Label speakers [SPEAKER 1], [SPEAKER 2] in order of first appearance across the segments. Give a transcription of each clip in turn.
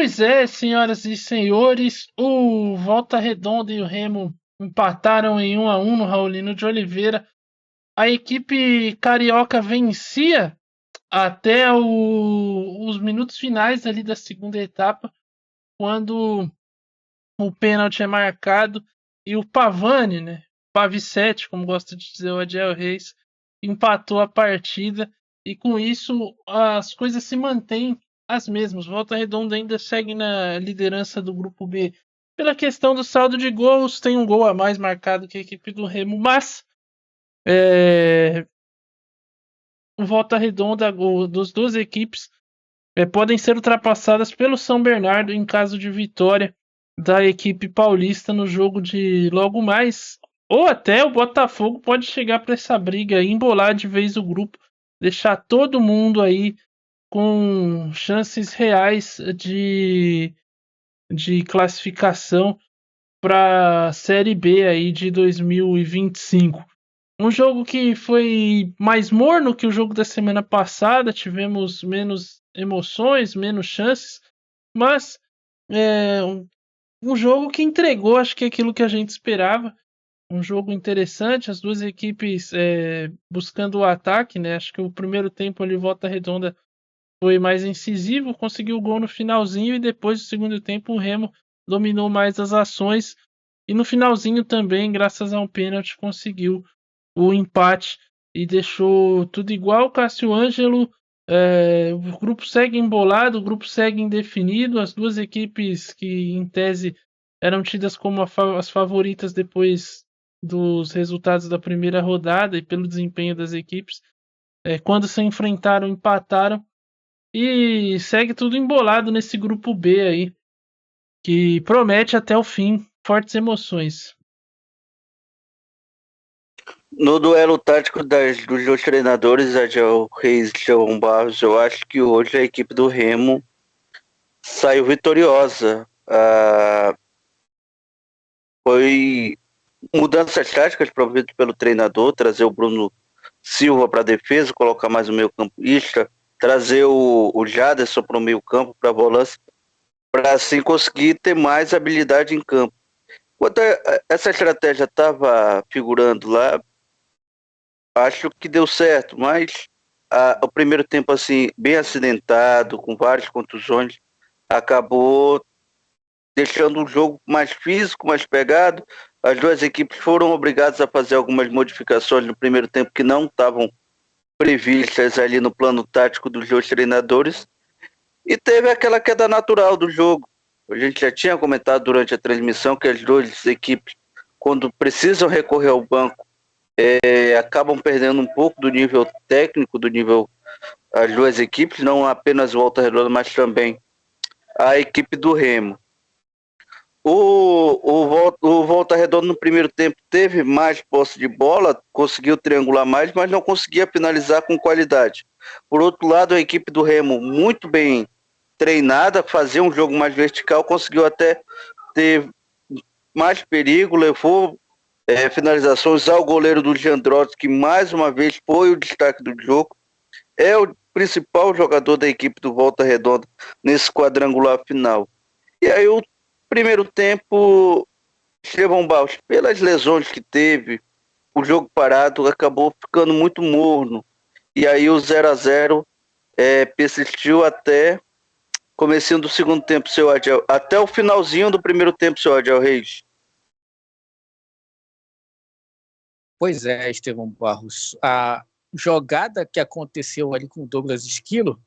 [SPEAKER 1] Pois é, senhoras e senhores, o Volta Redonda e o Remo empataram em 1-1 no Raulino de Oliveira. A equipe carioca vencia até os minutos finais ali da segunda etapa, quando o pênalti é marcado e o Pavani, né, Pavicete, como gosta de dizer o Adiel Reis, empatou a partida e com isso as coisas se mantêm as mesmas. Volta Redonda ainda segue na liderança do grupo B. Pela questão do saldo de gols, tem um gol a mais marcado que a equipe do Remo, mas o Volta Redonda, das duas equipes, podem ser ultrapassadas pelo São Bernardo em caso de vitória da equipe paulista no jogo de logo mais. Ou até o Botafogo pode chegar para essa briga e embolar de vez o grupo, deixar todo mundo aí com chances reais de classificação para a Série B aí de 2025. Um jogo que foi mais morno que o jogo da semana passada, tivemos menos emoções, menos chances, mas um jogo que entregou, acho que aquilo que a gente esperava. Um jogo interessante, as duas equipes buscando o ataque, né? Acho que o primeiro tempo ali, Volta Redonda foi mais incisivo, conseguiu o gol no finalzinho e depois do segundo tempo o Remo dominou mais as ações e no finalzinho também, graças a um pênalti, conseguiu o empate e deixou tudo igual. Cássio Ângelo, o grupo segue embolado, o grupo segue indefinido, as duas equipes que em tese eram tidas como as favoritas depois dos resultados da primeira rodada e pelo desempenho das equipes, quando se enfrentaram, empataram e segue tudo embolado nesse grupo B aí, que promete até o fim fortes emoções.
[SPEAKER 2] No duelo tático dos dois treinadores, Adiel Reis e João Barros, eu acho que hoje a equipe do Remo saiu vitoriosa. Foi mudanças táticas promovidas pelo treinador, trazer o Bruno Silva para a defesa, colocar mais um meio-campista, trazer o Jaderson para o meio-campo, para a volância, para assim conseguir ter mais habilidade em campo. Quando essa estratégia estava figurando lá, acho que deu certo, mas o primeiro tempo assim bem acidentado, com várias contusões, acabou deixando o jogo mais físico, mais pegado. As duas equipes foram obrigadas a fazer algumas modificações no primeiro tempo que não estavam previstas ali no plano tático dos dois treinadores e teve aquela queda natural do jogo. A gente já tinha comentado durante a transmissão que as duas equipes, quando precisam recorrer ao banco, acabam perdendo um pouco do nível técnico, do nível as duas equipes, não apenas o Volta Redonda, mas também a equipe do Remo. O Volta Redonda no primeiro tempo teve mais posse de bola, conseguiu triangular mais, mas não conseguia finalizar com qualidade. Por outro lado, a equipe do Remo, muito bem treinada, fazia um jogo mais vertical, conseguiu até ter mais perigo, levou finalizações ao goleiro do Jandrotti, que mais uma vez foi o destaque do jogo. É o principal jogador da equipe do Volta Redonda nesse quadrangular final. E aí o primeiro tempo, Estevão Barros, pelas lesões que teve, o jogo parado acabou ficando muito morno. E aí o 0-0 persistiu até comecinho do segundo tempo, seu Adiel, até o finalzinho do primeiro tempo, seu Adiel Reis.
[SPEAKER 3] Pois é, Estevão Barros. A jogada que aconteceu ali com o Douglas Esquilo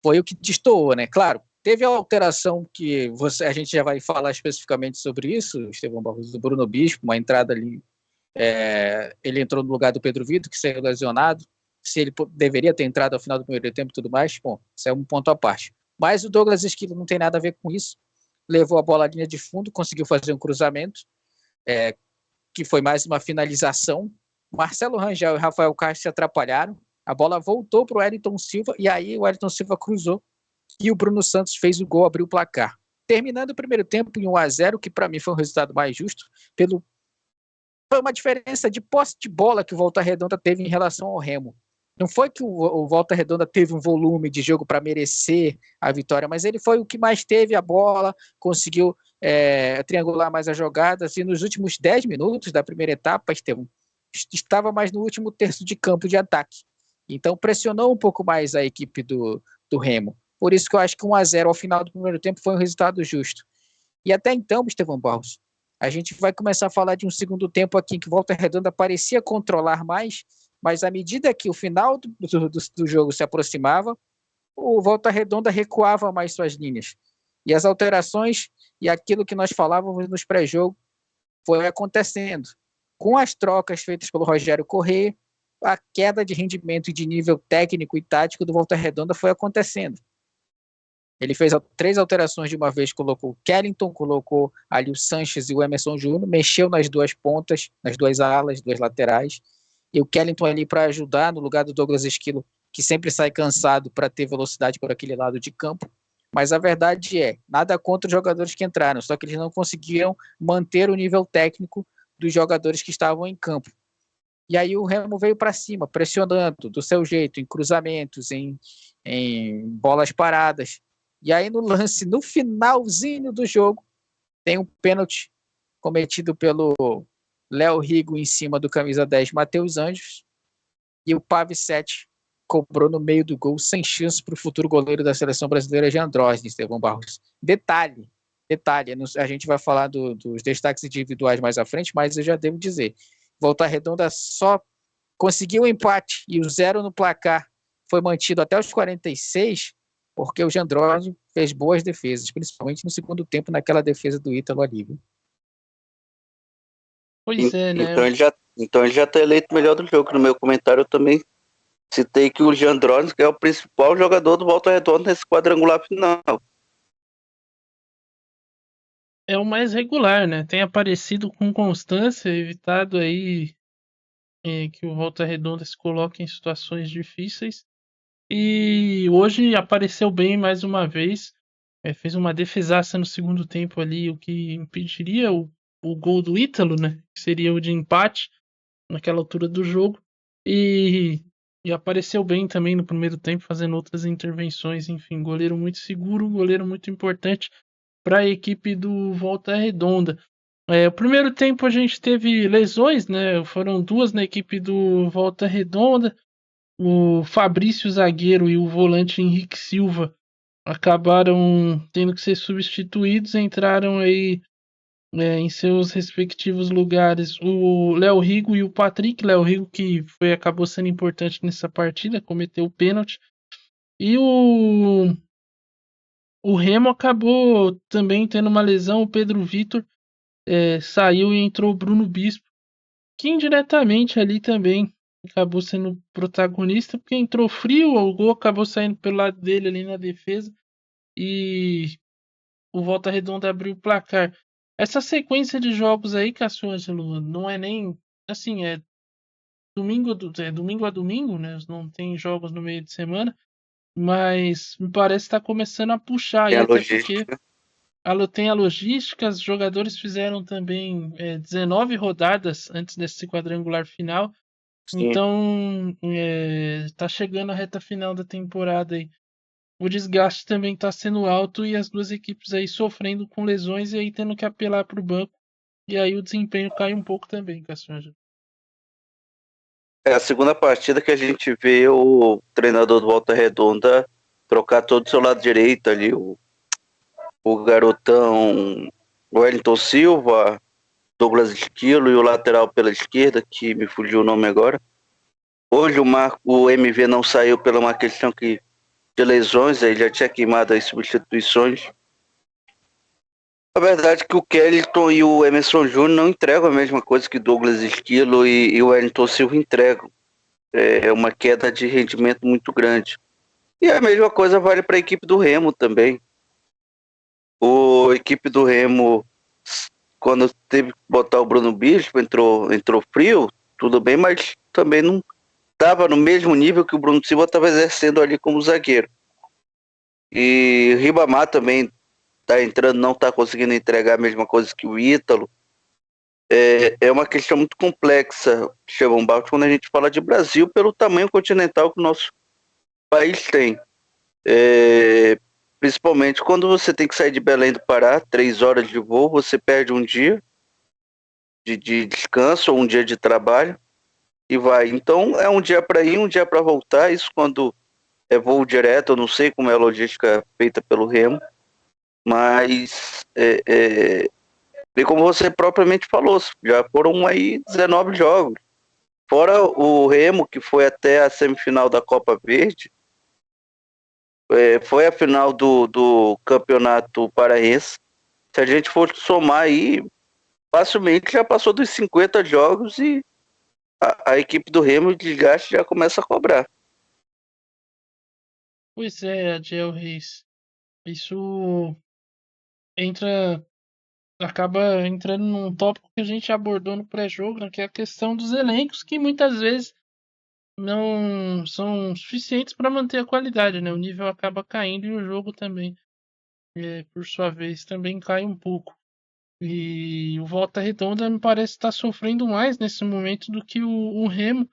[SPEAKER 3] foi o que destoou, né? Claro, teve a alteração que a gente já vai falar especificamente sobre isso, Estevão Barros, do Bruno Bispo, uma entrada ali. Ele entrou no lugar do Pedro Vitor, que saiu lesionado. Se ele deveria ter entrado ao final do primeiro tempo e tudo mais, bom, isso é um ponto à parte. Mas o Douglas Esquilo não tem nada a ver com isso. Levou a bola à linha de fundo, conseguiu fazer um cruzamento, que foi mais uma finalização. Marcelo Rangel e Rafael Castro se atrapalharam. A bola voltou para o Wellington Silva e aí o Wellington Silva cruzou e o Bruno Santos fez o gol, abriu o placar. Terminando o primeiro tempo em 1-0, que para mim foi um resultado mais justo, foi uma diferença de posse de bola que o Volta Redonda teve em relação ao Remo. Não foi que o Volta Redonda teve um volume de jogo para merecer a vitória, mas ele foi o que mais teve a bola, conseguiu triangular mais as jogadas, e nos últimos 10 minutos da primeira etapa, Estevão, estava mais no último terço de campo de ataque. Então pressionou um pouco mais a equipe do Remo. Por isso que eu acho que 1-0 ao final do primeiro tempo foi um resultado justo. E até então, Estevão Barros, a gente vai começar a falar de um segundo tempo aqui em que Volta Redonda parecia controlar mais, mas à medida que o final do jogo se aproximava, o Volta Redonda recuava mais suas linhas. E as alterações e aquilo que nós falávamos nos pré-jogo foi acontecendo. Com as trocas feitas pelo Rogério Corrêa, a queda de rendimento e de nível técnico e tático do Volta Redonda foi acontecendo. Ele fez 3 alterações de uma vez, colocou o Kellington, colocou ali o Sanches e o Emerson Júnior, mexeu nas 2 pontas, nas 2 alas, 2 laterais, e o Kellington ali para ajudar no lugar do Douglas Esquilo, que sempre sai cansado para ter velocidade por aquele lado de campo. Mas a verdade nada contra os jogadores que entraram, só que eles não conseguiram manter o nível técnico dos jogadores que estavam em campo. E aí o Remo veio para cima, pressionando do seu jeito, em cruzamentos, em bolas paradas. E aí no lance, no finalzinho do jogo, tem um pênalti cometido pelo Léo Rigo em cima do camisa 10, Matheus Anjos, e o Pavicete cobrou no meio do gol, sem chance para o futuro goleiro da seleção brasileira, Jean Drosnin, Estevão Barros. Detalhe, a gente vai falar dos destaques individuais mais à frente, mas eu já devo dizer, Volta Redonda só conseguiu o empate e o 0 no placar foi mantido até os 46, porque o Jean Drosnin fez boas defesas, principalmente no segundo tempo, naquela defesa do Ítalo ali, viu?
[SPEAKER 1] Pois é, né?
[SPEAKER 2] Então ele já está eleito melhor do jogo. No meu comentário eu também citei que o Jean Drosnin é o principal jogador do Volta Redonda nesse quadrangular final.
[SPEAKER 1] É o mais regular, né? Tem aparecido com constância, evitado aí que o Volta Redonda se coloque em situações difíceis. E hoje apareceu bem mais uma vez. Fez uma defesaça no segundo tempo ali, o que impediria o gol do Ítalo, né? Que seria o de empate naquela altura do jogo. E apareceu bem também no primeiro tempo, fazendo outras intervenções. Enfim, goleiro muito seguro, goleiro muito importante para a equipe do Volta Redonda. O primeiro tempo a gente teve lesões, né? Foram 2 na equipe do Volta Redonda. O Fabrício zagueiro e o volante Henrique Silva acabaram tendo que ser substituídos, entraram aí em seus respectivos lugares o Léo Rigo e o Patrick. Léo Rigo que acabou sendo importante nessa partida, cometeu o pênalti. E o Remo acabou também tendo uma lesão, o Pedro Vitor saiu e entrou o Bruno Bispo, que indiretamente ali também acabou sendo protagonista, porque entrou frio, o gol acabou saindo pelo lado dele ali na defesa, e o Volta Redonda abriu o placar. Essa sequência de jogos aí, Cassiano, não é nem, assim, domingo a domingo, né? Não tem jogos no meio de semana, mas me parece que está começando a puxar, e até porque tem a logística, os jogadores fizeram também 19 rodadas antes desse quadrangular final. Sim. Então tá chegando a reta final da temporada aí. O desgaste também está sendo alto e as duas equipes aí sofrendo com lesões e aí tendo que apelar para o banco. E aí o desempenho cai um pouco também, Cassiano.
[SPEAKER 2] É a segunda partida que a gente vê o treinador do Volta Redonda trocar todo o seu lado direito ali, o garotão Wellington Silva, Douglas Esquilo e o lateral pela esquerda, que me fugiu o nome agora. Hoje o MV não saiu pela uma questão de lesões, ele já tinha queimado as substituições. A verdade é que o Kellington e o Emerson Júnior não entregam a mesma coisa que Douglas Esquilo e o Wellington Silva entregam. É uma queda de rendimento muito grande. E a mesma coisa vale para a equipe do Remo também. A equipe do Remo, quando teve que botar o Bruno Bispo, entrou frio, tudo bem, mas também não estava no mesmo nível que o Bruno Silva estava exercendo ali como zagueiro. E o Ribamar também está entrando, não está conseguindo entregar a mesma coisa que o Ítalo. é uma questão muito complexa, Estevão Barros, quando a gente fala de Brasil, pelo tamanho continental que o nosso país tem. É, principalmente quando você tem que sair de Belém do Pará, 3 horas de voo, você perde um dia de descanso ou um dia de trabalho e vai. Então é um dia para ir, um dia para voltar. Isso quando é voo direto, eu não sei como é a logística feita pelo Remo, mas bem como você propriamente falou, já foram aí 19 jogos. Fora o Remo, que foi até a semifinal da Copa Verde, foi a final do Campeonato Paraense. Se a gente for somar aí, facilmente já passou dos 50 jogos e a equipe do Remo de desgaste já começa a cobrar.
[SPEAKER 1] Pois é, Adiel Reis. Isso entra, acaba entrando num tópico que a gente abordou no pré-jogo, né, que é a questão dos elencos, que muitas vezes não são suficientes para manter a qualidade, né? O nível acaba caindo e o jogo também, por sua vez, também cai um pouco. E o Volta Redonda me parece estar sofrendo mais nesse momento do que o Remo,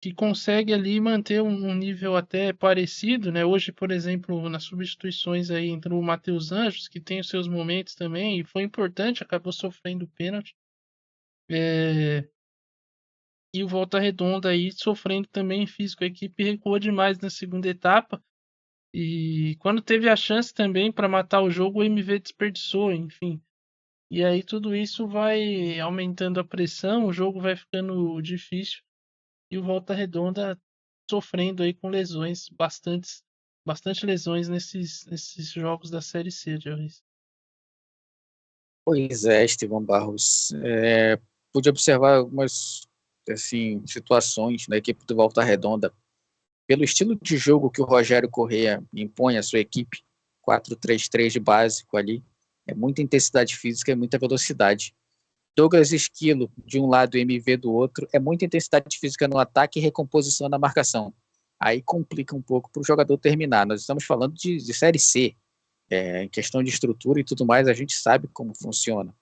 [SPEAKER 1] que consegue ali manter um nível até parecido, né? Hoje, por exemplo, nas substituições aí entrou o Matheus Anjos, que tem os seus momentos também, e foi importante, acabou sofrendo pênalti. É, E o Volta Redonda aí sofrendo também físico. A equipe recuou demais na segunda etapa. E quando teve a chance também para matar o jogo, o MV desperdiçou, enfim. E aí tudo isso vai aumentando a pressão, o jogo vai ficando difícil e o Volta Redonda sofrendo aí com lesões, bastante lesões nesses jogos da Série C, Joris.
[SPEAKER 3] Pois é, Estevão Barros. Pude observar algumas assim, situações da equipe do Volta Redonda. Pelo estilo de jogo que o Rogério Corrêa impõe à sua equipe, 4-3-3 de básico ali, é muita intensidade física e muita velocidade. Douglas Esquilo, de um lado, e MV do outro, é muita intensidade física no ataque e recomposição na marcação. Aí complica um pouco para o jogador terminar. Nós estamos falando de Série C, em questão de estrutura e tudo mais, a gente sabe como funciona.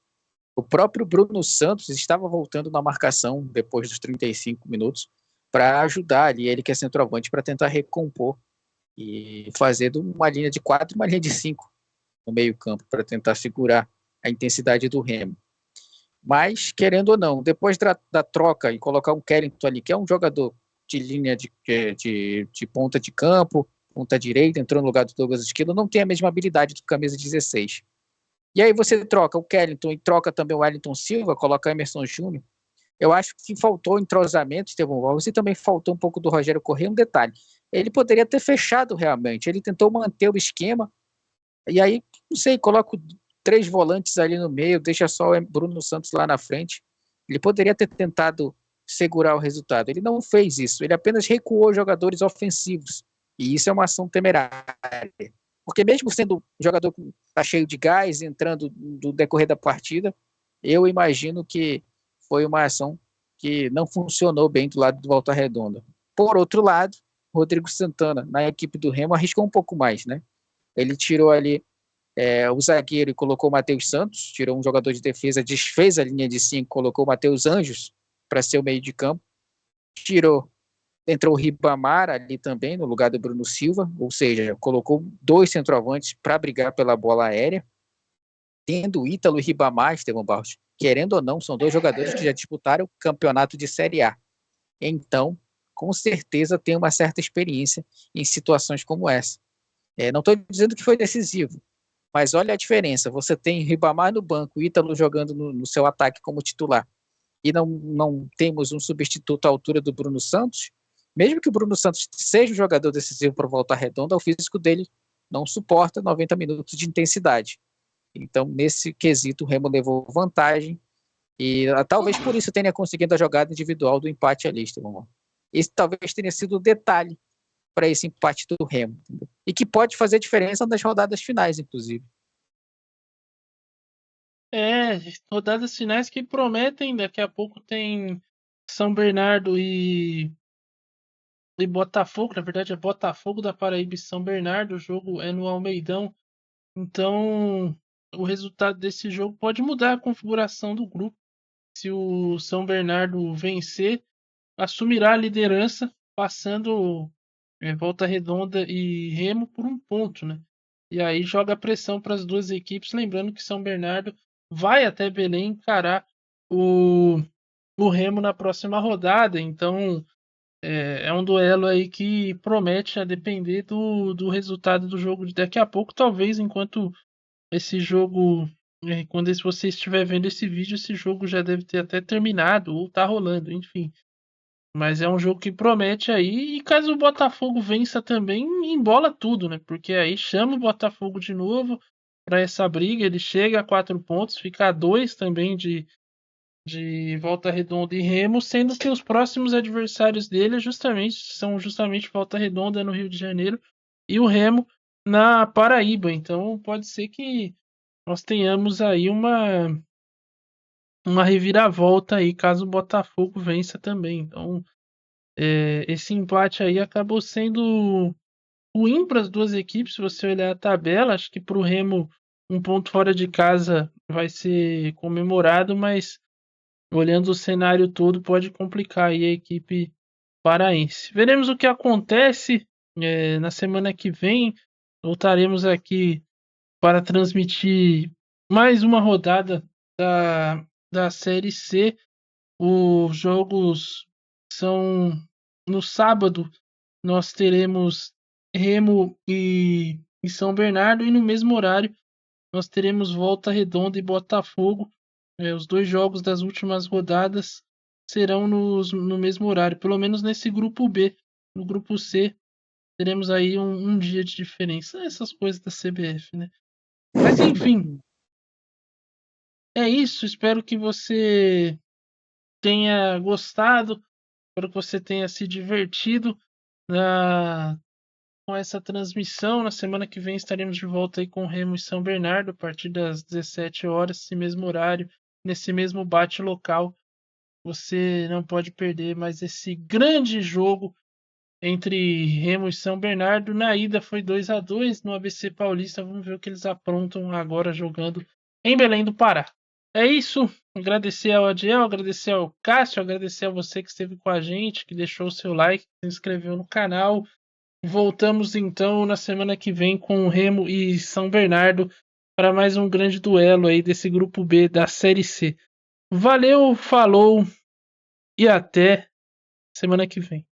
[SPEAKER 3] O próprio Bruno Santos estava voltando na marcação depois dos 35 minutos para ajudar ali, ele que é centroavante, para tentar recompor e fazer de uma linha de 4 uma linha de 5 no meio campo, para tentar segurar a intensidade do Remo. Mas, querendo ou não, depois da troca e colocar um Kellington ali, que é um jogador de linha de ponta de campo, ponta direita, entrou no lugar do Douglas Esquilo, não tem a mesma habilidade do camisa 16. E aí você troca o Kellington e troca também o Wellington Silva, coloca o Emerson Júnior. Eu acho que faltou entrosamento, Estevão Alves, e também faltou um pouco do Rogério Corrêa. Um detalhe, ele poderia ter fechado realmente, ele tentou manter o esquema, e aí, não sei, coloca 3 volantes ali no meio, deixa só o Bruno Santos lá na frente. Ele poderia ter tentado segurar o resultado. Ele não fez isso, ele apenas recuou jogadores ofensivos. E isso é uma ação temerária. Porque mesmo sendo um jogador que está cheio de gás, entrando do decorrer da partida, eu imagino que foi uma ação que não funcionou bem do lado do Volta Redonda. Por outro lado, Rodrigo Santana, na equipe do Remo, arriscou um pouco mais, né? Ele tirou ali o zagueiro e colocou o Matheus Santos, tirou um jogador de defesa, desfez a linha de 5, colocou o Matheus Anjos para ser o meio de campo, entrou o Ribamar ali também, no lugar do Bruno Silva, ou seja, colocou 2 centroavantes para brigar pela bola aérea, tendo o Ítalo e Ribamar, Estevão Barros, querendo ou não, são 2 jogadores que já disputaram o campeonato de Série A. Então, com certeza tem uma certa experiência em situações como essa. Não estou dizendo que foi decisivo, mas olha a diferença. Você tem Ribamar no banco, Ítalo jogando no seu ataque como titular, e não temos um substituto à altura do Bruno Santos. Mesmo que o Bruno Santos seja um jogador decisivo para voltar redonda, o físico dele não suporta 90 minutos de intensidade. Então, nesse quesito, o Remo levou vantagem e talvez por isso tenha conseguido a jogada individual do empate ali, Estevão. Esse talvez tenha sido o detalhe para esse empate do Remo. Entendeu? E que pode fazer diferença nas rodadas finais, inclusive.
[SPEAKER 1] Rodadas finais que prometem, daqui a pouco tem São Bernardo e Botafogo, na verdade é Botafogo da Paraíba e São Bernardo, o jogo é no Almeidão, então o resultado desse jogo pode mudar a configuração do grupo. se o São Bernardo vencer, assumirá a liderança, passando Volta Redonda e Remo por 1 ponto, né? E aí joga pressão para as duas equipes, lembrando que São Bernardo vai até Belém encarar o Remo na próxima rodada, então é um duelo aí que promete a depender do resultado do jogo de daqui a pouco, talvez enquanto esse jogo, quando você estiver vendo esse vídeo, esse jogo já deve ter até terminado ou tá rolando, enfim. Mas é um jogo que promete aí, e caso o Botafogo vença também, embola tudo, né? Porque aí chama o Botafogo de novo para essa briga, ele chega a 4 pontos, fica a 2 também de Volta Redonda e Remo, sendo que os próximos adversários dele são justamente Volta Redonda no Rio de Janeiro e o Remo na Paraíba. Então pode ser que nós tenhamos aí uma reviravolta aí, caso o Botafogo vença também. Então esse empate aí acabou sendo ruim para as duas equipes, se você olhar a tabela. Acho que para o Remo 1 ponto fora de casa vai ser comemorado, mas olhando o cenário todo, pode complicar aí a equipe paraense. Veremos o que acontece na semana que vem. Voltaremos aqui para transmitir mais uma rodada da Série C. Os jogos são no sábado. Nós teremos Remo e São Bernardo, e no mesmo horário nós teremos Volta Redonda e Botafogo. Os 2 jogos das últimas rodadas serão no mesmo horário, pelo menos nesse grupo B. No grupo C, teremos aí um dia de diferença. Essas coisas da CBF, né? Mas enfim, é isso. Espero que você tenha gostado. Espero que você tenha se divertido com essa transmissão. Na semana que vem estaremos de volta aí com Remo e São Bernardo, a partir das 17 horas, nesse mesmo horário, nesse mesmo bate local. Você não pode perder mais esse grande jogo entre Remo e São Bernardo. Na ida foi 2-2 no ABC Paulista. Vamos ver o que eles aprontam agora jogando em Belém do Pará. É isso. Agradecer ao Adiel, agradecer ao Cássio, agradecer a você que esteve com a gente, que deixou o seu like, se inscreveu no canal. Voltamos então na semana que vem com Remo e São Bernardo para mais um grande duelo aí desse grupo B da Série C. Valeu, falou e até semana que vem.